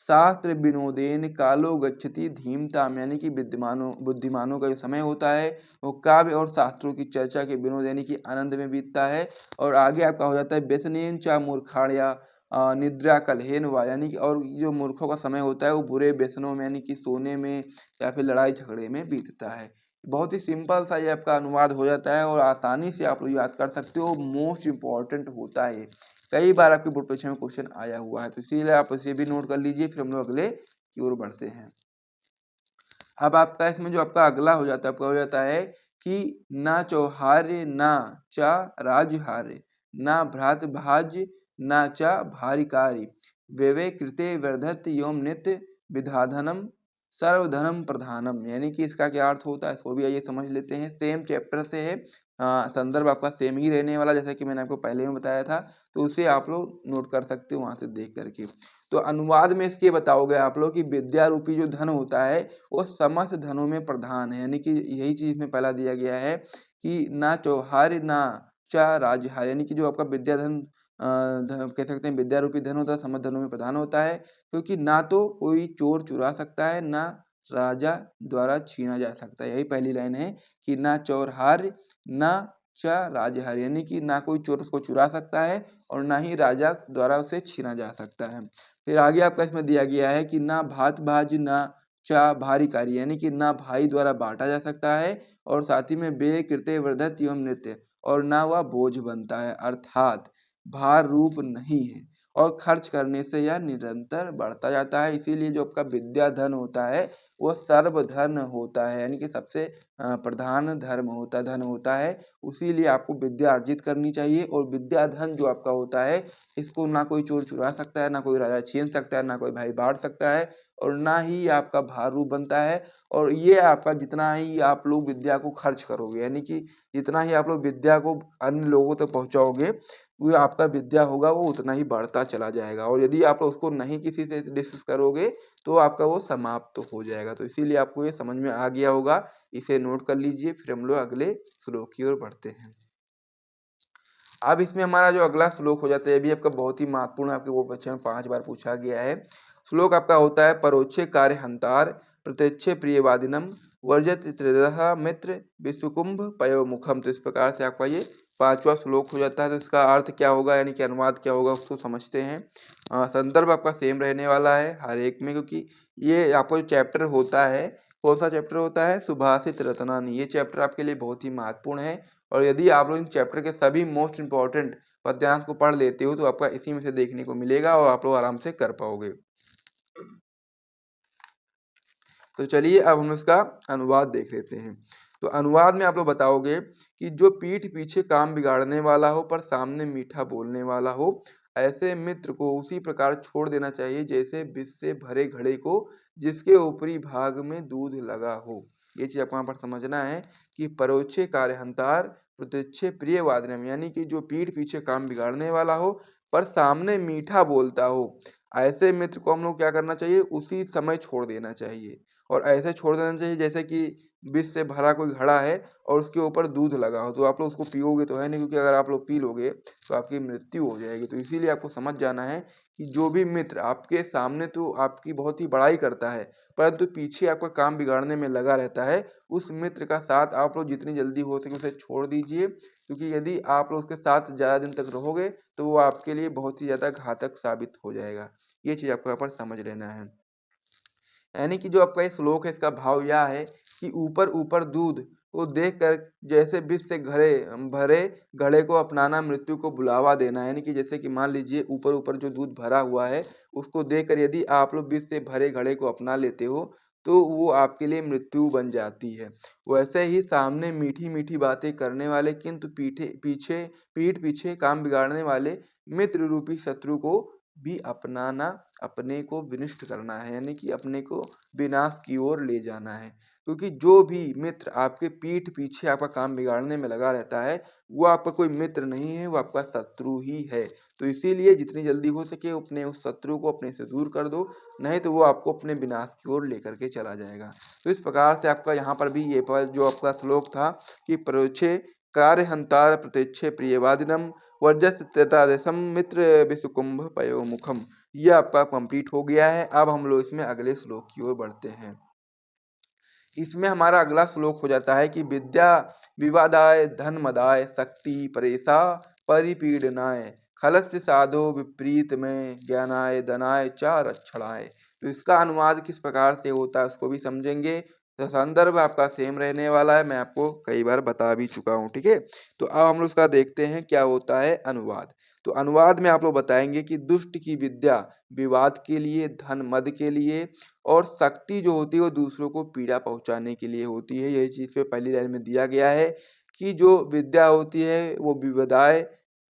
शास्त्र विनोदेन कालो गच्छति धीमताम, यानी कि बुद्धिमानों का जो समय होता है वो काव्य और शास्त्रों की चर्चा के विनोद यानी कि आनंद में बीतता है। और आगे आपका हो जाता है व्यसनेन चा मूर्खाण्या निद्रा कलहेन वा, यानी कि और जो मूर्खों का समय होता है वो बुरे व्यसनों में यानी कि सोने में या फिर लड़ाई झगड़े में बीतता है। बहुत ही सिंपल सा ये आपका अनुवाद हो जाता है और आसानी से आप लोग याद कर सकते हो। मोस्ट इम्पॉर्टेंट होता है, कई बार आपके बोर्ड परीक्षा में क्वेश्चन आया हुआ है, तो इसीलिए आप इसे भी नोट कर लीजिए। फिर हम लोग अगले की ओर बढ़ते हैं। अब आपका इसमें जो आपका अगला हो जाता है आपका हो जाता है कि ना चौहार्य ना चा राजहार्य ना भ्रात भाज ना चा भारिकारी व्यवे कृते वर्धत योम नित्य विधाधनम सर्वधनम प्रधानम। यानी कि इसका क्या अर्थ होता है, इसको भी आइए समझ लेते हैं। सेम चैप्टर से है, संदर्भ आपका सेम ही रहने वाला, जैसा कि मैंने आपको पहले में बताया था, तो उसे आप लोग नोट कर सकते हो वहां से देख करके। तो अनुवाद में इसके बताओगे आप लोग कि विद्या रूपी जो धन होता है वो समस्त धनों में प्रधान है। यानी कि यही चीज में पहला दिया गया है कि ना चौहार्य ना चा राजहार्य, यानी कि जो आपका विद्या धन कह सकते हैं विद्या रूपी धन होता है समस्त धनों में प्रधान होता है, क्योंकि ना तो कोई चोर चुरा सकता है ना राजा द्वारा छीना जा सकता है। यही पहली लाइन है कि ना चौरहार्य ना चा राजहार्य, यानी कि ना कोई चोर उसको चुरा सकता है और ना ही राजा द्वारा उसे छीना जा सकता है। फिर आगे आपका इसमें दिया गया है कि ना भात भाज ना चा भारीकारी, यानी कि ना भाई द्वारा बांटा जा सकता है और साथ ही में बे कृत्य वर्धत एवं नृत्य, और ना वह बोझ बनता है, अर्थात भार रूप नहीं है और खर्च करने से यह निरंतर बढ़ता जाता है। इसीलिए जो आपका विद्या धन होता है वो सर्वधन होता है, यानी कि सबसे प्रधान धन होता है। उसीलिए आपको विद्या अर्जित करनी चाहिए, और विद्या धन जो आपका होता है इसको ना कोई चोर चुरा सकता है, ना कोई राजा छीन सकता है, ना कोई भाई बांट सकता है, और ना ही आपका भार रूप बनता है। और ये आपका जितना ही आप लोग विद्या को खर्च करोगे, यानी कि जितना ही आप लोग विद्या को अन्य लोगों तक पहुंचाओगे, वो आपका विद्या होगा वो उतना ही बढ़ता चला जाएगा। और यदि आप उसको नहीं किसी से डिस्कस करोगे तो आपका वो समाप्त हो जाएगा। तो इसीलिए आपको ये समझ में आ गया होगा, इसे नोट कर लीजिए। फिर हम लोग अगले श्लोक की ओर बढ़ते हैं। अब इसमें हमारा जो अगला श्लोक हो जाता है, ये भी आपका बहुत ही महत्वपूर्ण, आपके वो बच्चे में 5 बार पूछा गया है। श्लोक आपका होता है परोक्षे कार्य हंतार प्रत्यक्षे प्रियवादिनम वर्जत त्रिदह मित्र विश्वकुंभ पयोमुखम। तो इस प्रकार से आपका ये 5वां श्लोक हो जाता है। तो इसका अर्थ क्या होगा, यानी कि अनुवाद क्या होगा, उसको समझते हैं। संदर्भ आपका सेम रहने वाला है हर एक में, क्योंकि ये आपका जो चैप्टर होता है, कौन सा चैप्टर होता है, सुभाषित रत्नानी। ये चैप्टर आपके लिए बहुत ही महत्वपूर्ण है, और यदि आप लोग इन चैप्टर के सभी मोस्ट इंपॉर्टेंट पद्यांश को पढ़ लेते हो तो आपका इसी में से देखने को मिलेगा और आप लोग आराम से कर पाओगे। तो चलिए अब हम इसका अनुवाद देख लेते हैं। तो अनुवाद में आप लोग बताओगे कि जो पीठ पीछे काम बिगाड़ने वाला हो पर सामने मीठा बोलने वाला हो, ऐसे मित्र को उसी प्रकार छोड़ देना चाहिए जैसे विष से भरे घड़े को जिसके ऊपरी भाग में दूध लगा हो। ये चीज आपको यहाँ पर समझना है कि परोक्षे कार्यहंतार प्रत्यक्षे प्रिय वादनम, यानी कि जो पीठ पीछे काम बिगाड़ने वाला हो पर सामने मीठा बोलता हो, ऐसे मित्र को हम लोग क्या करना चाहिए, उसी समय छोड़ देना चाहिए। और ऐसे छोड़ देना चाहिए जैसे कि विष से भरा कोई घड़ा है और उसके ऊपर दूध लगा हो, तो आप लोग उसको पियोगे तो है नहीं, क्योंकि अगर आप लोग पी लोगे तो आपकी मृत्यु हो जाएगी। तो इसीलिए आपको समझ जाना है कि जो भी मित्र आपके सामने तो आपकी बहुत ही बड़ाई करता है परंतु पीछे आपका काम बिगाड़ने में लगा रहता है, उस मित्र का साथ आप लोग जितनी जल्दी हो सके उसे छोड़ दीजिए, क्योंकि यदि आप लोग उसके साथ ज़्यादा दिन तक रहोगे तो वो आपके लिए बहुत ही ज़्यादा घातक साबित हो जाएगा। ये चीज़ आपको यहाँ पर समझ लेना है। यानी कि जो आपका ये श्लोक है इसका भाव यह है कि ऊपर ऊपर दूध को देखकर जैसे विष से घड़े भरे घड़े को अपनाना मृत्यु को बुलावा देना। यानी कि जैसे कि मान लीजिए ऊपर ऊपर जो दूध भरा हुआ है उसको देखकर यदि आप लोग विष से भरे घड़े को अपना लेते हो तो वो आपके लिए मृत्यु बन जाती है। वैसे ही सामने मीठी मीठी बातें करने वाले किंतु पीठ पीछे काम बिगाड़ने वाले मित्र रूपी शत्रु को भी अपनाना अपने को विनिष्ट करना है, यानी कि अपने को विनाश की ओर ले जाना है। क्योंकि जो भी मित्र आपके पीठ पीछे आपका काम बिगाड़ने में लगा रहता है वो आपका कोई मित्र नहीं है, वो आपका शत्रु ही है। तो इसीलिए जितनी जल्दी हो सके अपने उस शत्रु को अपने से दूर कर दो, नहीं तो वो आपको अपने विनाश की ओर लेकर के चला जाएगा। तो इस प्रकार से आपका यहाँ पर भी ये जो आपका श्लोक था कि परोक्षे कार्य हंतार प्रत्यक्षे प्रियवादिनम वर्जस तृतादशम मित्र विषुकुंभ पयोमुखम। ये आपका कंप्लीट हो गया है। अब हम लोग इसमें अगले श्लोक की ओर बढ़ते हैं। इसमें हमारा अगला श्लोक हो जाता है कि विद्या विवादाय धन मदाय शक्ति परेशा परिपीडनाय खलस्य साधो विपरीत में ज्ञानाय दनाय चा रक्षणाय। तो इसका अनुवाद किस प्रकार से होता है उसको भी समझेंगे। तो संदर्भ आपका सेम रहने वाला है, मैं आपको कई बार बता भी चुका हूँ, ठीक है। तो अब हम लोग उसका देखते हैं क्या होता है अनुवाद। तो अनुवाद में आप लोग बताएंगे कि दुष्ट की विद्या विवाद के लिए, धन मद के लिए, और शक्ति जो होती है वो दूसरों को पीड़ा पहुंचाने के लिए होती है। यही चीज पे पहली लाइन में दिया गया है कि जो विद्या होती है वो विवदाय,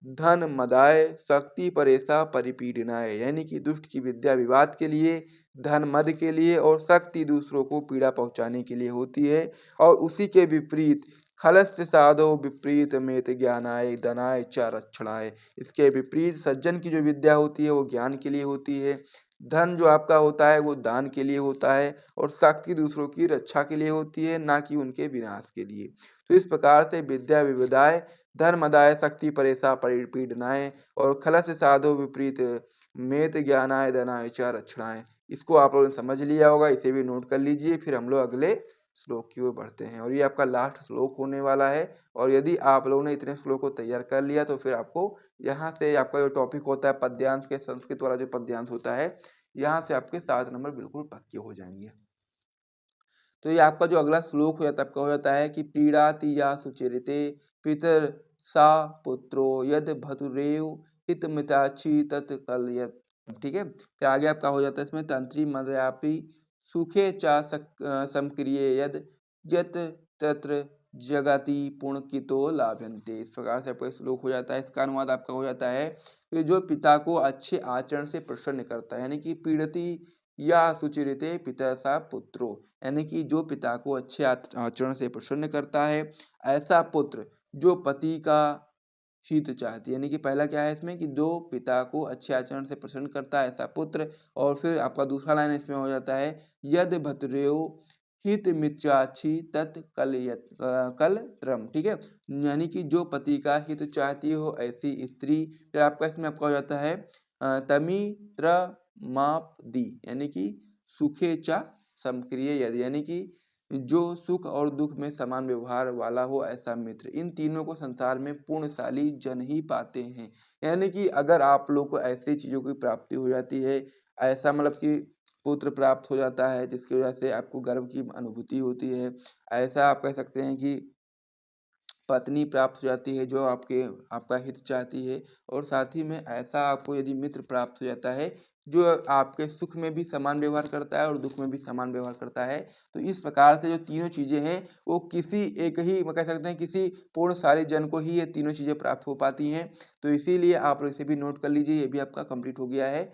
धन मदाय, शक्ति परेशा परिपीडनाय, यानी कि दुष्ट की विद्या विवाद के लिए, धन मद के लिए, और शक्ति दूसरों को पीड़ा पहुंचाने के लिए होती है। और उसी के विपरीत खलस्य साधो विपरीत मेत ज्ञानाय धनाय च रक्षणाय, इसके विपरीत सज्जन की जो विद्या होती है वो ज्ञान के लिए होती है, धन जो आपका होता है वो दान के लिए होता है, और शक्ति दूसरों की रक्षा के लिए होती है, ना कि उनके विनाश के लिए। तो इस प्रकार से विद्या विविधाय, धन मदाय, शक्ति परेशा परिपीडनाय, और खलस्य साधो विपरीत मेत ज्ञानाय धनाय च रक्षणाय। इसको आप लोगों ने समझ लिया होगा, इसे भी नोट कर लीजिए। फिर हम लोग अगले श्लोक की ओर बढ़ते हैं, और ये आपका लास्ट श्लोक होने वाला है। और यदि आप लोगों ने इतने श्लोक को तैयार कर लिया तो फिर आपको यहाँ से आपका जो टॉपिक होता है पद्यांश के, संस्कृत वाला जो पद्यांश होता है, यहाँ से आपके 7 नंबर बिल्कुल पक्के हो जाएंगे। तो ये आपका जो अगला श्लोक हो जाता है, आपका हो जाता है कि पीड़ाति या सुचरिते पितर सा पुत्रो यद भतुरेव हितमिताची तत्कलयत। ठीक है, फिर आगे आपका हो जाता है इसमें तंत्री मदयापि सुखे चा समक्रिय यद यत तत्र जगति पुण्यकितो लाभन्ते। इस प्रकार से आपका श्लोक हो जाता है। इसका अनुवाद आपका हो जाता है कि जो पिता को अच्छे आचरण से प्रसन्न करता है, यानी कि पीड़ति या सुचिरिते पिता सा पुत्रो, यानी कि जो पिता को अच्छे आचरण से प्रसन्न करता है, ऐसा पुत्र जो पति का हित चाहती है। यानी कि पहला क्या है इसमें कि जो पिता को अच्छे आचरण से प्रसन्न करता है ऐसा पुत्र, और फिर आपका दूसरा लाइन इसमें हो जाता है यद भद्रेयो हित मिच्चाछि तत् कलत्रम। ठीक है, यानी कि जो पति का हित चाहती हो ऐसी स्त्री। फिर आपका इसमें आपका हो जाता है तमित्र माप दी, यानी कि सुखे चा समक्रिय यदि, यानी कि जो सुख और दुख में समान व्यवहार वाला हो ऐसा मित्र। इन तीनों को संसार में पुण्यशाली जन ही पाते हैं। यानी कि अगर आप लोग को ऐसी चीजों की प्राप्ति हो जाती है, ऐसा मतलब कि पुत्र प्राप्त हो जाता है जिसकी वजह से आपको गर्व की अनुभूति होती है, ऐसा आप कह सकते हैं कि पत्नी प्राप्त हो जाती है जो आपका हित चाहती है, और साथ ही में ऐसा आपको यदि मित्र प्राप्त हो जाता है जो आपके सुख में भी समान व्यवहार करता है और दुख में भी समान व्यवहार करता है। तो इस प्रकार से जो तीनों चीजें हैं वो किसी एक ही कह सकते हैं किसी पूर्णशाली जन को ही ये तीनों चीजें प्राप्त हो पाती हैं। तो इसीलिए आप लोग इसे भी नोट कर लीजिए, ये भी आपका कंप्लीट हो गया है।